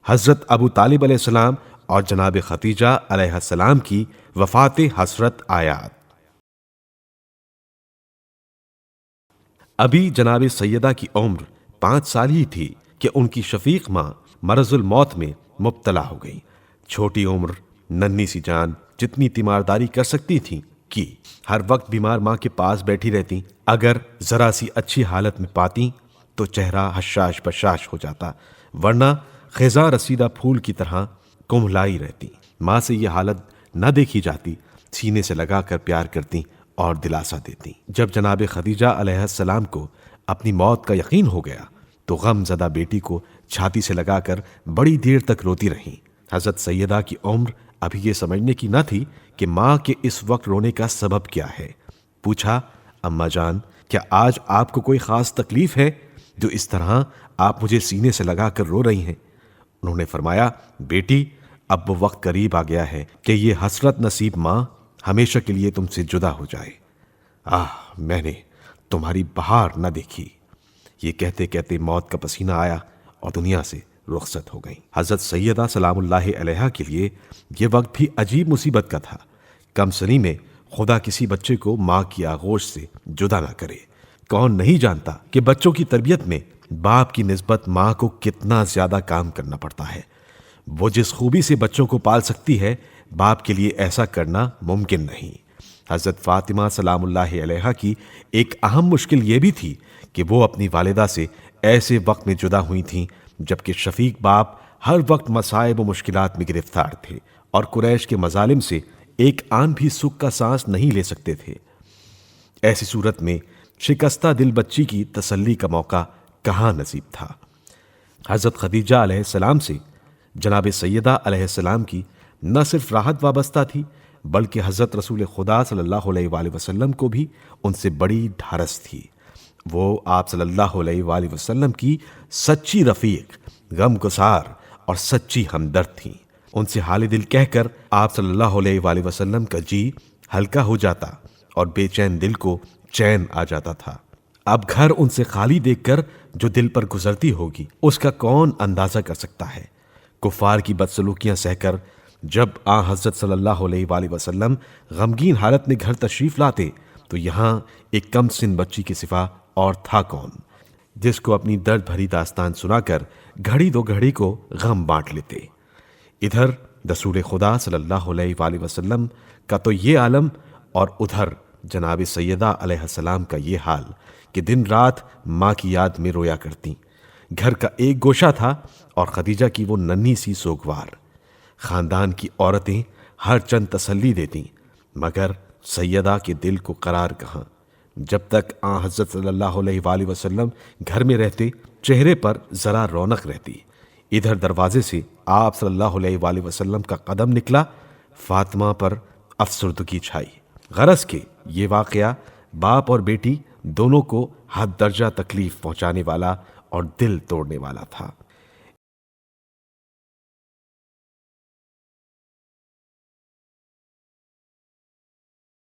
حضرت ابو طالب علیہ السلام اور جناب خدیجہ علیہ السلام کی وفات حسرت آیات۔ ابھی جناب سیدہ کی عمر 5 سال ہی تھی کہ ان کی شفیق ماں مرض الموت میں مبتلا ہو گئی۔ چھوٹی عمر، ننھی سی جان، جتنی تیمارداری کر سکتی تھیں کی، ہر وقت بیمار ماں کے پاس بیٹھی رہتی۔ اگر ذرا سی اچھی حالت میں پاتی تو چہرہ حشاش بشاش ہو جاتا، ورنہ خزاں رسیدہ پھول کی طرح کملائی رہتی۔ ماں سے یہ حالت نہ دیکھی جاتی، سینے سے لگا کر پیار کرتی اور دلاسا دیتی۔ جب جناب خدیجہ علیہ السلام کو اپنی موت کا یقین ہو گیا تو غم زدہ بیٹی کو چھاتی سے لگا کر بڑی دیر تک روتی رہیں۔ حضرت سیدہ کی عمر ابھی یہ سمجھنے کی نہ تھی کہ ماں کے اس وقت رونے کا سبب کیا ہے۔ پوچھا، اماں جان، کیا آج آپ کو کوئی خاص تکلیف ہے جو اس طرح آپ مجھے سینے سے لگا کر رو رہی ہیں؟ انہوں نے فرمایا، بیٹی، اب وہ وقت قریب آ گیا ہے کہ یہ حسرت نصیب ماں ہمیشہ کے لیے تم سے جدا ہو جائے۔ میں نے تمہاری بہار نہ دیکھی۔ یہ کہتے کہتے موت کا پسینہ آیا اور دنیا سے رخصت ہو گئی۔ حضرت سیدہ سلام اللہ علیہا کے لیے یہ وقت بھی عجیب مصیبت کا تھا۔ کم سنی میں خدا کسی بچے کو ماں کی آغوش سے جدا نہ کرے۔ کون نہیں جانتا کہ بچوں کی تربیت میں باپ کی نسبت ماں کو کتنا زیادہ کام کرنا پڑتا ہے۔ وہ جس خوبی سے بچوں کو پال سکتی ہے، باپ کے لیے ایسا کرنا ممکن نہیں۔ حضرت فاطمہ سلام اللہ علیہا کی ایک اہم مشکل یہ بھی تھی کہ وہ اپنی والدہ سے ایسے وقت میں جدا ہوئی تھیں جبکہ شفیق باپ ہر وقت مصائب و مشکلات میں گرفتار تھے اور قریش کے مظالم سے ایک آن بھی سکھ کا سانس نہیں لے سکتے تھے۔ ایسی صورت میں شکستہ دل بچی کی تسلی کا موقع کہاں نصیب تھا۔ حضرت خدیجہ علیہ السلام سے جناب سیدہ علیہ السلام کی نہ صرف راحت وابستہ تھی بلکہ حضرت رسول خدا صلی اللہ علیہ وآلہ وسلم کو بھی ان سے بڑی ڈھارس تھی۔ وہ آپ صلی اللہ علیہ وآلہ وسلم کی سچی رفیق، غم گسار اور سچی ہمدرد تھیں۔ ان سے حال دل کہہ کر آپ صلی اللہ علیہ وآلہ وسلم کا جی ہلکا ہو جاتا اور بے چین دل کو چین آ جاتا تھا۔ اب گھر ان سے خالی دیکھ کر جو دل پر گزرتی ہوگی اس کا کون اندازہ کر سکتا ہے۔ کفار کی بدسلوکیاں سہ کر جب حضرت صلی اللہ علیہ وآلہ وسلم غمگین حالت میں گھر تشریف لاتے تو یہاں ایک کم سن بچی کے سوا اور تھا کون جس کو اپنی درد بھری داستان سنا کر گھڑی دو گھڑی کو غم بانٹ لیتے۔ ادھر رسول خدا صلی اللہ علیہ وآلہ وسلم کا تو یہ عالم اور ادھر جناب سیدہ علیہ السلام کا یہ حال کہ دن رات ماں کی یاد میں رویا کرتی۔ گھر کا ایک گوشہ تھا اور خدیجہ کی وہ ننھی سی سوگوار۔ خاندان کی عورتیں ہر چند تسلی دیتی مگر سیدہ کے دل کو قرار کہاں۔ جب تک حضرت صلی اللہ علیہ وآلہ وسلم گھر میں رہتے چہرے پر ذرا رونق رہتی۔ ادھر دروازے سے آپ صلی اللہ علیہ وآلہ وسلم کا قدم نکلا، فاطمہ پر افسردگی چھائی۔ غرض کہ یہ واقعہ باپ اور بیٹی دونوں کو حد درجہ تکلیف پہنچانے والا اور دل توڑنے والا تھا۔